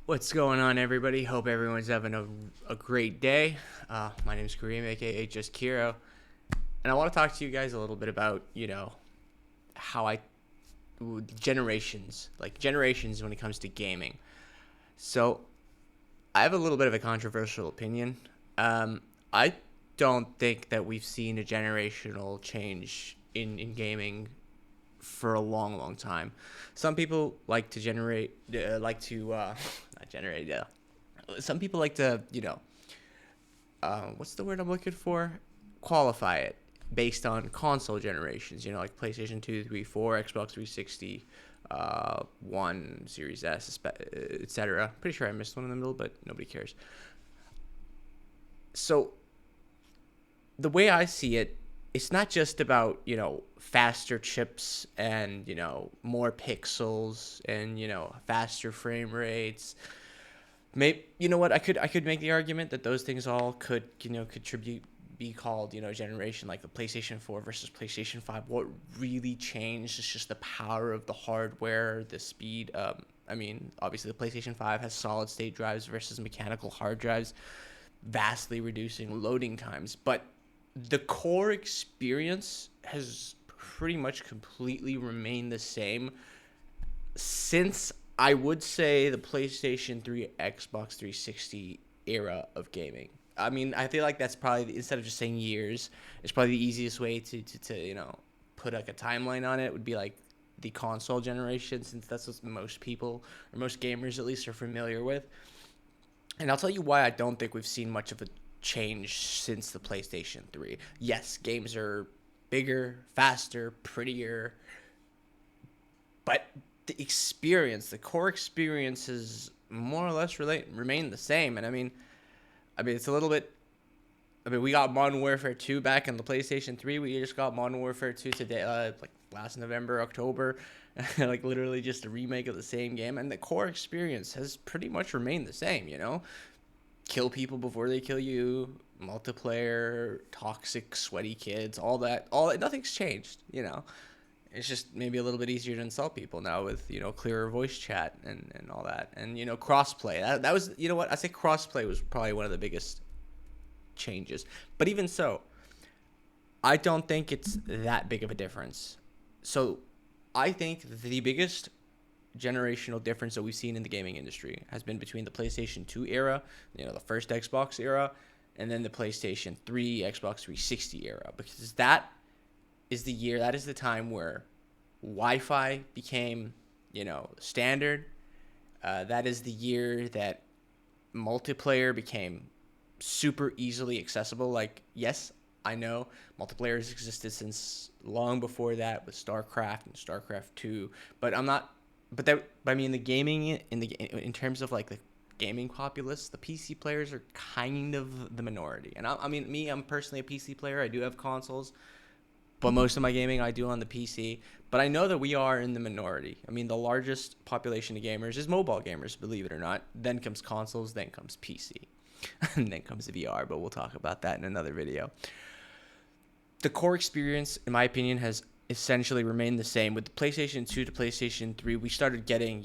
What's going on, everybody? Hope everyone's having a great day. My name is Kareem, aka Just Kiro, and I want to talk to you guys a little bit about, how generations when it comes to gaming. So, I have a little bit of a controversial opinion. I don't think that we've seen a generational change in gaming for a long, long time. Some people like to not generate, yeah. Some people like to, what's the word I'm looking for? Qualify it based on console generations, like PlayStation 2, 3, 4, Xbox 360, One, Series S, etc. Pretty sure I missed one in the middle, but nobody cares. So the way I see it, it's not just about, faster chips and, more pixels and, faster frame rates. Maybe, you know what, I could make the argument that those things all could, contribute, be called, generation, like the PlayStation 4 versus PlayStation 5. What really changed is just the power of the hardware, the speed. Obviously the PlayStation 5 has solid state drives versus mechanical hard drives, vastly reducing loading times, but the core experience has pretty much completely remained the same since, I would say, the PlayStation 3, Xbox 360 era of gaming. I feel like that's probably, instead of just saying years, it's probably the easiest way to put like a timeline on it would be like the console generation, since that's what most people, or most gamers at least, are familiar with. And I'll tell you why I don't think we've seen much of a change since the PlayStation 3. Yes, games are bigger, faster, prettier, but the core experience has more or less remained the same. And it's a little bit. We got Modern Warfare 2 back in the PlayStation 3. We just got Modern Warfare 2 today, like last November, October, like literally just a remake of the same game. And the core experience has pretty much remained the same. Kill people before they kill you, multiplayer, toxic, sweaty kids, all that. Nothing's changed. It's just maybe a little bit easier to insult people now with, clearer voice chat and all that, and crossplay. That was, what I say, crossplay was probably one of the biggest changes. But even so, I don't think it's that big of a difference. So I think the biggest generational difference that we've seen in the gaming industry has been between the PlayStation 2 era, the first Xbox era, and then the PlayStation 3, Xbox 360 era, because that is the time where Wi-Fi became, standard. That is the year that multiplayer became super easily accessible. Like, yes, I know multiplayer has existed since long before that with StarCraft and StarCraft 2, but I'm not. But I mean, the gaming in terms of like the gaming populace, the PC players are kind of the minority. And I'm personally a PC player. I do have consoles, but most of my gaming I do on the PC. But I know that we are in the minority. The largest population of gamers is mobile gamers, believe it or not. Then comes consoles, then comes PC, and then comes VR. But we'll talk about that in another video. The core experience, in my opinion, has essentially remained the same. With the PlayStation 2 to PlayStation 3, we started getting,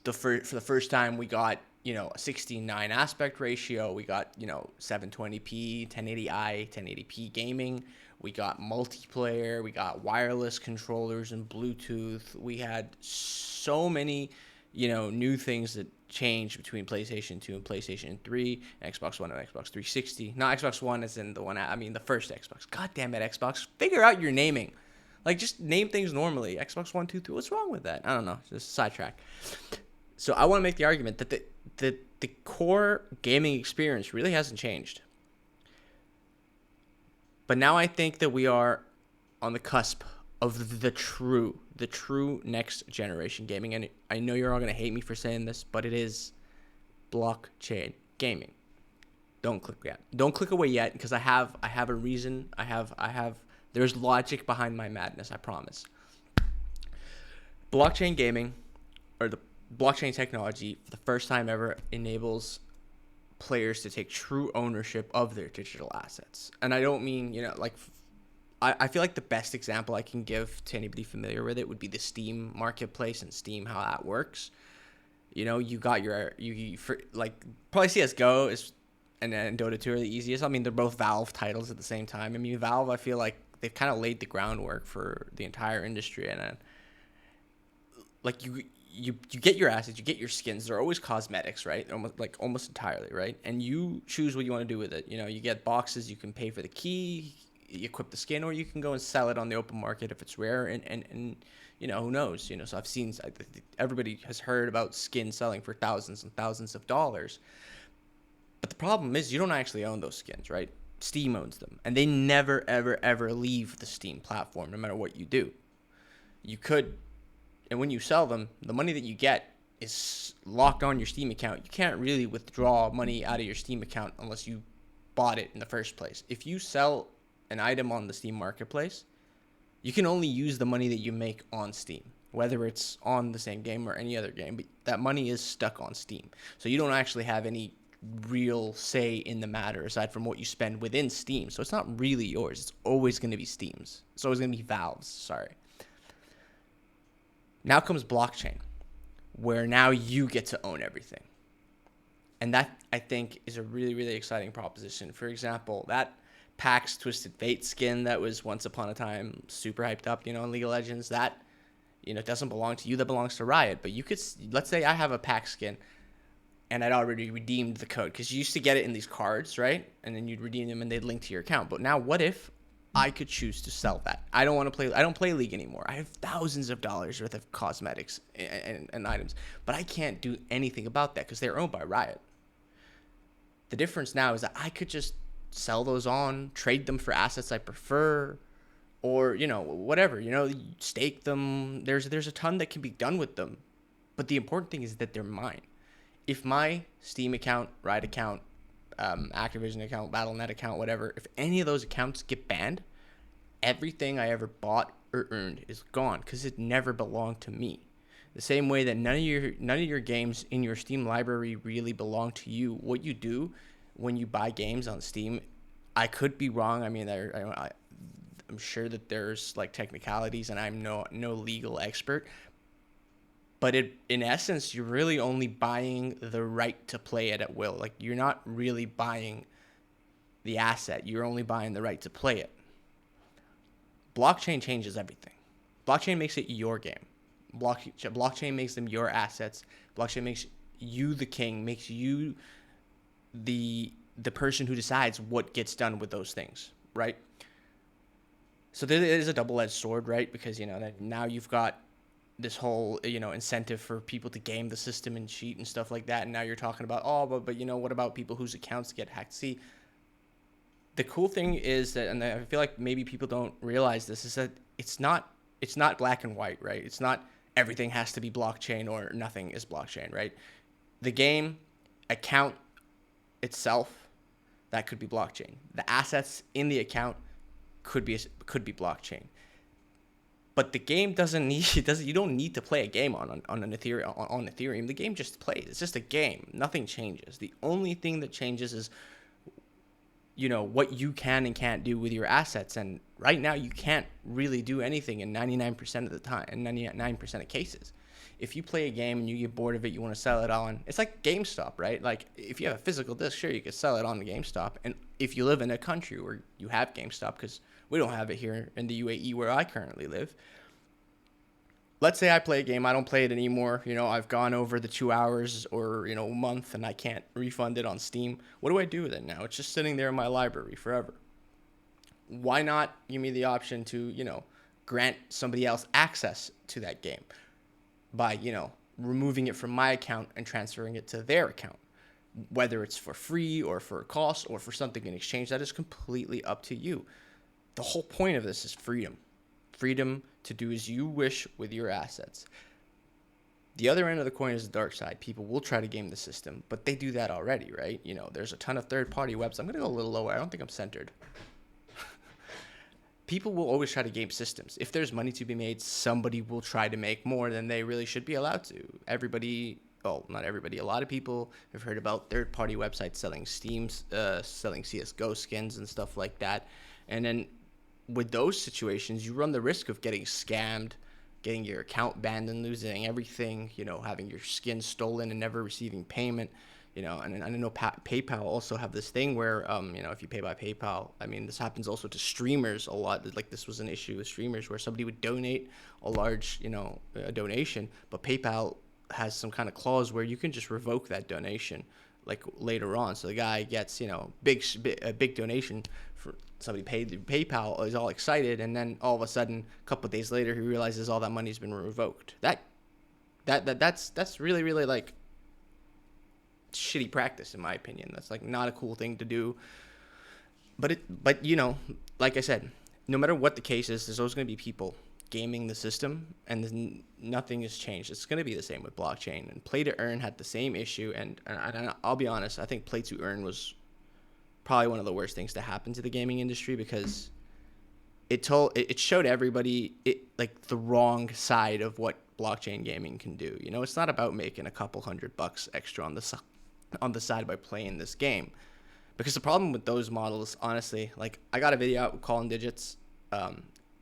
for the first time, we got, a 16:9 aspect ratio. We got, 720p, 1080i, 1080p gaming. We got multiplayer. We got wireless controllers and Bluetooth. We had so many, new things that changed between PlayStation 2 and PlayStation 3, and Xbox One and Xbox 360. Not Xbox One is in the one, the first Xbox. God damn it, Xbox. Figure out your naming. Like, just name things normally. Xbox One, 2, 3. What's wrong with that? I don't know. Just sidetrack. So I want to make the argument that the core gaming experience really hasn't changed. But now I think that we are on the cusp of the true next generation gaming. And I know you're all going to hate me for saying this, but it is blockchain gaming. Don't click yet. Don't click away yet, because I have a reason. There's logic behind my madness, I promise. Blockchain gaming, or the blockchain technology, for the first time ever, enables players to take true ownership of their digital assets. And I don't mean, I feel like the best example I can give to anybody familiar with it would be the Steam marketplace and Steam, how that works. You know, you got you for like probably CS:GO is and then Dota 2 are the easiest. I mean, they're both Valve titles at the same time. I mean, Valve, I feel like they've kind of laid the groundwork for the entire industry, and like you get your assets, you get your skins. They're always cosmetics, right? Almost entirely, right? And you choose what you want to do with it. You know, you get boxes, you can pay for the key, you equip the skin, or you can go and sell it on the open market if it's rare. And you know, who knows? You know, so I've seen everybody has heard about skins selling for thousands and thousands of dollars. But the problem is you don't actually own those skins, right? Steam owns them, and they never, ever, ever leave the Steam platform, no matter what you do. You could, and when you sell them, the money that you get is locked on your Steam account. You can't really withdraw money out of your Steam account unless you bought it in the first place. If you sell an item on the Steam marketplace, you can only use the money that you make on Steam, whether it's on the same game or any other game, but that money is stuck on Steam. So you don't actually have any real say in the matter aside from what you spend within Steam. So it's not really yours. It's always going to be Steam's. It's always going to be Valve's. Sorry. Now comes blockchain, where now you get to own everything. And that, I think, is a really, really exciting proposition. For example, that PAX Twisted Fate skin that was once upon a time super hyped up, you know, in League of Legends, that, you know, doesn't belong to you. That belongs to Riot. But you could, let's say I have a PAX skin and I'd already redeemed the code, because you used to get it in these cards, right? And then you'd redeem them and they'd link to your account. But now what if I could choose to sell that? I don't play League anymore. I have thousands of dollars worth of cosmetics and items, but I can't do anything about that because they're owned by Riot. The difference now is that I could just sell those on, trade them for assets I prefer, or, you know, whatever, you know, stake them. There's a ton that can be done with them. But the important thing is that they're mine. If my Steam account, Riot account, Activision account, Battle.net account, whatever, if any of those accounts get banned, everything I ever bought or earned is gone because it never belonged to me. The same way that none of your games in your Steam library really belong to you. What you do when you buy games on Steam, I could be wrong. I mean, I'm sure that there's like technicalities, and I'm no legal expert. But in essence, you're really only buying the right to play it at will. Like, you're not really buying the asset. You're only buying the right to play it. Blockchain changes everything. Blockchain makes it your game. Blockchain makes them your assets. Blockchain makes you the king, makes you the person who decides what gets done with those things, right? So there is a double-edged sword, right? Because, you know, that now you've got this whole, you know, incentive for people to game the system and cheat and stuff like that. And now you're talking about, oh, but you know, what about people whose accounts get hacked? See, the cool thing is that, and I feel like maybe people don't realize this, is that it's not black and white, right? It's not everything has to be blockchain or nothing is blockchain, right? The game account itself, that could be blockchain. The assets in the account could be blockchain. But the game you don't need to play a game on Ethereum. The game just plays. It's just a game. Nothing changes. The only thing that changes is, you know, what you can and can't do with your assets. And right now you can't really do anything in 99% of the time, in 99% of cases. If you play a game and you get bored of it, you want to sell it on, it's like GameStop, right? Like, if you have a physical disc, sure, you could sell it on the GameStop. And if you live in a country where you have GameStop, because we don't have it here in the UAE where I currently live. Let's say I play a game, I don't play it anymore. You know, I've gone over the 2 hours or, you know, a month, and I can't refund it on Steam. What do I do with it now? It's just sitting there in my library forever. Why not give me the option to, you know, grant somebody else access to that game by, you know, removing it from my account and transferring it to their account? Whether it's for free or for a cost or for something in exchange, that is completely up to you. The whole point of this is freedom. Freedom to do as you wish with your assets. The other end of the coin is the dark side. People will try to game the system, but they do that already, right? You know, there's a ton of third-party websites. I'm going to go a little lower. I don't think I'm centered. People will always try to game systems. If there's money to be made, somebody will try to make more than they really should be allowed to. Everybody, well, not everybody, a lot of people have heard about third-party websites selling selling CSGO skins and stuff like that. And then with those situations, you run the risk of getting scammed getting your account banned and losing everything, having your skin stolen and never receiving payment, and I know PayPal also have this thing where, if you pay by PayPal, I mean, this happens also to streamers a lot. Like, this was an issue with streamers where somebody would donate a large, a donation, but PayPal has some kind of clause where you can just revoke that donation, like, later on. So the guy gets, a big donation for somebody paid through PayPal, is all excited, and then all of a sudden, a couple of days later, he realizes all that money's been revoked. That's really, really, like, shitty practice, in my opinion. That's, like, not a cool thing to do. But like I said, no matter what the case is, there's always going to be people gaming the system, and nothing has changed. It's going to be the same with blockchain. And play to earn had the same issue, and I'll be honest, I think play to earn was probably one of the worst things to happen to the gaming industry, because it showed everybody like the wrong side of what blockchain gaming can do. It's not about making a couple $100 extra on the side by playing this game, because the problem with those models, honestly, like, I got a video out with Colin Digits,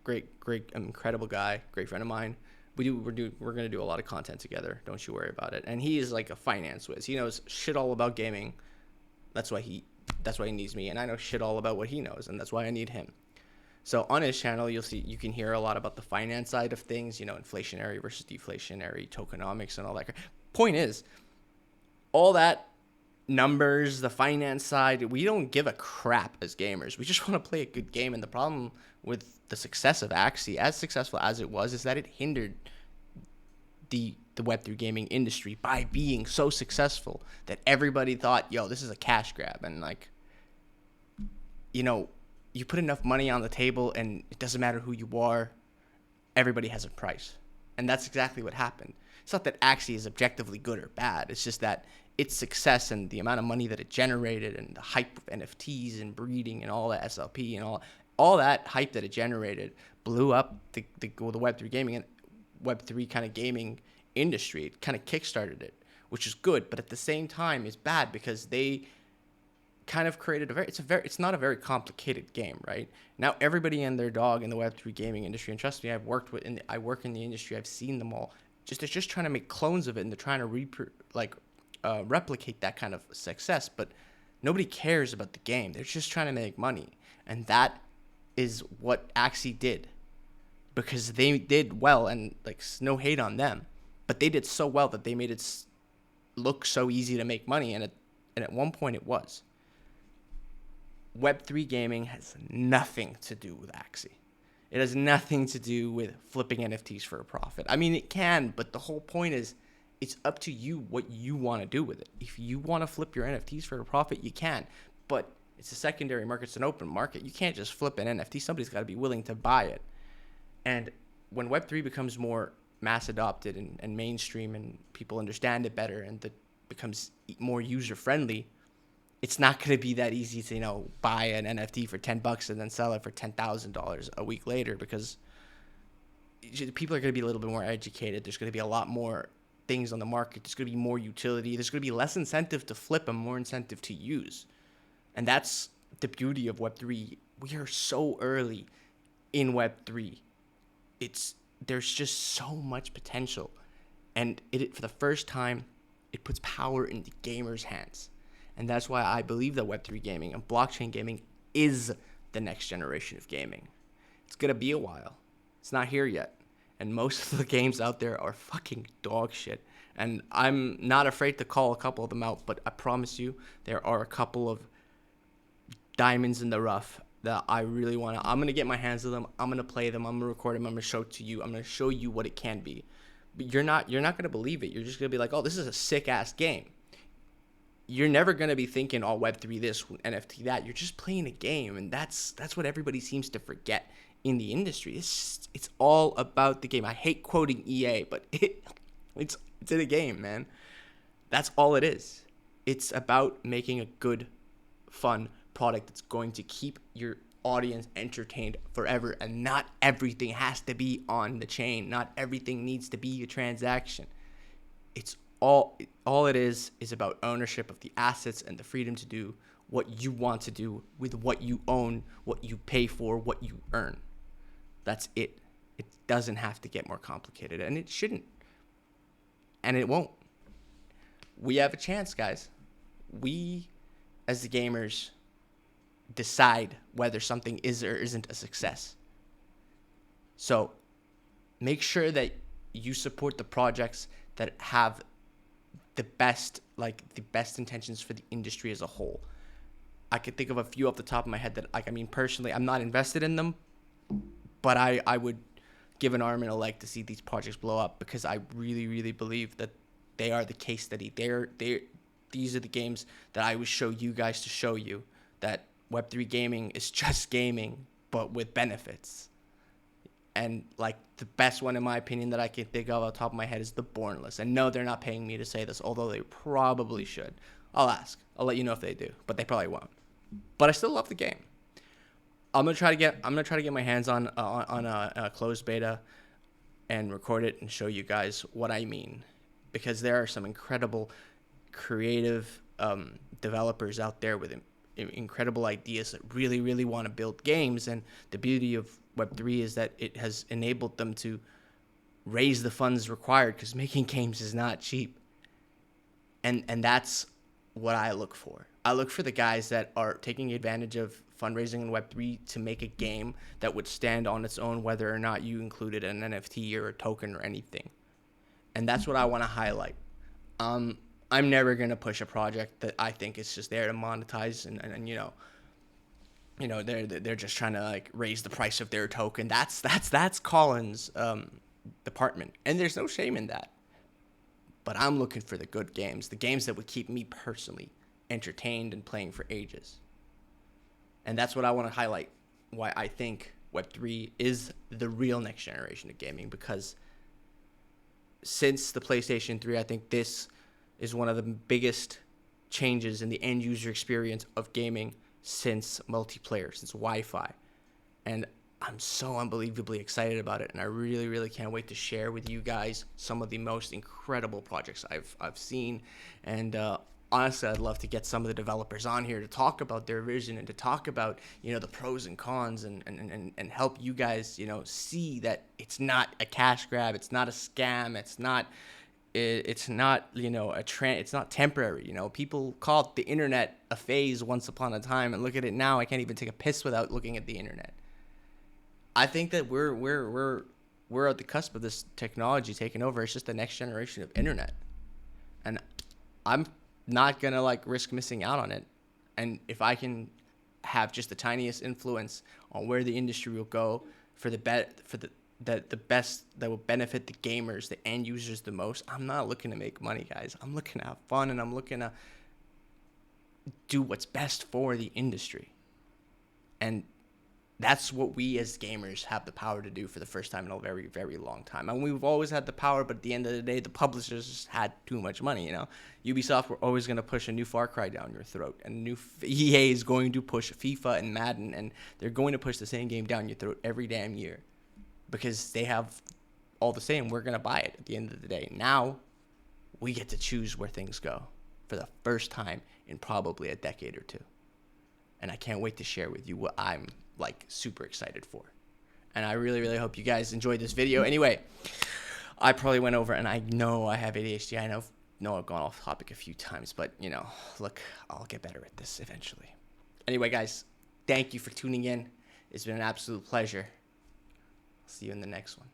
great, incredible guy, great friend of mine. We're gonna do a lot of content together. Don't you worry about it. And he is like a finance whiz. He knows shit all about gaming. That's why he needs me, and I know shit all about what he knows, and that's why I need him. So on his channel, you can hear a lot about the finance side of things, inflationary versus deflationary, tokenomics, and all that. Point is, all that numbers, the finance side, we don't give a crap as gamers. We just want to play a good game. And the problem with the success of Axie, as successful as it was, is that it hindered the Web3 gaming industry by being so successful that everybody thought, yo, this is a cash grab. And, like, you put enough money on the table and it doesn't matter who you are, everybody has a price. And that's exactly what happened. It's not that Axie is objectively good or bad. It's just that its success and the amount of money that it generated and the hype of NFTs and breeding and all that SLP and all that hype that it generated blew up the Web3 gaming and Web3 kind of gaming industry. It kind of kickstarted it, which is good, but at the same time is bad, because they kind of created it's not a very complicated game, right? Now everybody and their dog in the Web3 gaming industry, and trust me, I work in the industry, I've seen them all. They're just trying to make clones of it, and they're trying to replicate that kind of success, but nobody cares about the game. They're just trying to make money, and that is what Axie did, because they did well, and, like, no hate on them, but they did so well that they made it look so easy to make money, and at one point it was. Web3 gaming has nothing to do with Axie. It has nothing to do with flipping NFTs for a profit. I mean, it can, but the whole point is, it's up to you what you want to do with it. If you want to flip your NFTs for a profit, you can. But it's a secondary market. It's an open market. You can't just flip an NFT. Somebody's got to be willing to buy it. And when Web3 becomes more mass adopted and mainstream, and people understand it better, and it becomes more user-friendly, it's not going to be that easy to, buy an NFT for $10 and then sell it for $10,000 a week later, because people are going to be a little bit more educated. There's going to be a lot more things on the market. There's going to be more utility. There's going to be less incentive to flip and more incentive to use. And that's the beauty of Web3. We are so early in Web3. There's just so much potential. And for the first time, it puts power in the gamers' hands. And that's why I believe that Web3 gaming and blockchain gaming is the next generation of gaming. It's going to be a while. It's not here yet. And most of the games out there are fucking dog shit. And I'm not afraid to call a couple of them out, but I promise you there are a couple of diamonds in the rough that I really want to. I'm going to get my hands on them. I'm going to play them. I'm going to record them. I'm going to show it to you. I'm going to show you what it can be. But you're not going to believe it. You're just going to be like, oh, this is a sick-ass game. You're never going to be thinking, oh, Web3 this, NFT that. You're just playing a game, and that's what everybody seems to forget in the industry. It's all about the game. I hate quoting EA, but it's in a game, man. That's all it is. It's about making a good, fun product that's going to keep your audience entertained forever, and not everything has to be on the chain. Not everything needs to be a transaction. It's all it is about ownership of the assets and the freedom to do what you want to do with what you own, what you pay for, what you earn. That's it. It doesn't have to get more complicated, and it shouldn't. And it won't. We have a chance, guys. We, as the gamers, decide whether something is or isn't a success. So make sure that you support the projects that have the best intentions for the industry as a whole. I could think of a few off the top of my head that, like, I mean, personally, I'm not invested in them, but I would give an arm and a leg to see these projects blow up, because I really, really believe that they are the case study. These are the games that I would show you guys to show you that Web3 gaming is just gaming, but with benefits. And like the best one, in my opinion, that I can think of off the top of my head is the Bornless. And no, they're not paying me to say this, although they probably should. I'll ask. I'll let you know if they do, but they probably won't. But I still love the game. I'm gonna try to get my hands on a closed beta and record it and show you guys what I mean, because there are some incredible creative developers out there with incredible ideas that really, really want to build games. And the beauty of Web3 is that it has enabled them to raise the funds required, because making games is not cheap. And that's what I look for. I look for the guys that are taking advantage of fundraising in Web3 to make a game that would stand on its own, whether or not you included an NFT or a token or anything. And that's what I want to highlight. I'm never going to push a project that I think is just there to monetize and they're just trying to like raise the price of their token. That's Colin's department, and there's no shame in that. But I'm looking for the good games, the games that would keep me personally entertained and playing for ages. And that's what I want to highlight, why I think Web3 is the real next generation of gaming, because since the PlayStation 3, I think this is one of the biggest changes in the end user experience of gaming since multiplayer, since Wi-Fi. And I'm so unbelievably excited about it, and I really, really can't wait to share with you guys some of the most incredible projects I've seen. And honestly, I'd love to get some of the developers on here to talk about their vision and to talk about, the pros and cons, and help you guys, see that it's not a cash grab, it's not a scam, it's not it's not temporary. People called the internet a phase once upon a time, and look at it now. I can't even take a piss without looking at the internet. I think that we're at the cusp of this technology taking over. It's just the next generation of internet, and I'm not gonna risk missing out on it. And if I can have just the tiniest influence on where the industry will go for the best that will benefit the gamers, the end users the most, I'm not looking to make money, guys. I'm looking to have fun, and I'm looking to do what's best for the industry. And that's what we as gamers have the power to do for the first time in a very, very long time. And we've always had the power, but at the end of the day, the publishers just had too much money, Ubisoft were always going to push a new Far Cry down your throat, and EA is going to push FIFA and Madden, and they're going to push the same game down your throat every damn year, because they have all the same. We're going to buy it at the end of the day. Now, we get to choose where things go for the first time in probably a decade or two. And I can't wait to share with you what I'm super excited for. And I really, really hope you guys enjoyed this video. Anyway, I probably went over, and I know I have ADHD. I know I've gone off topic a few times, but look, I'll get better at this eventually. Anyway, guys, thank you for tuning in. It's been an absolute pleasure. See you in the next one.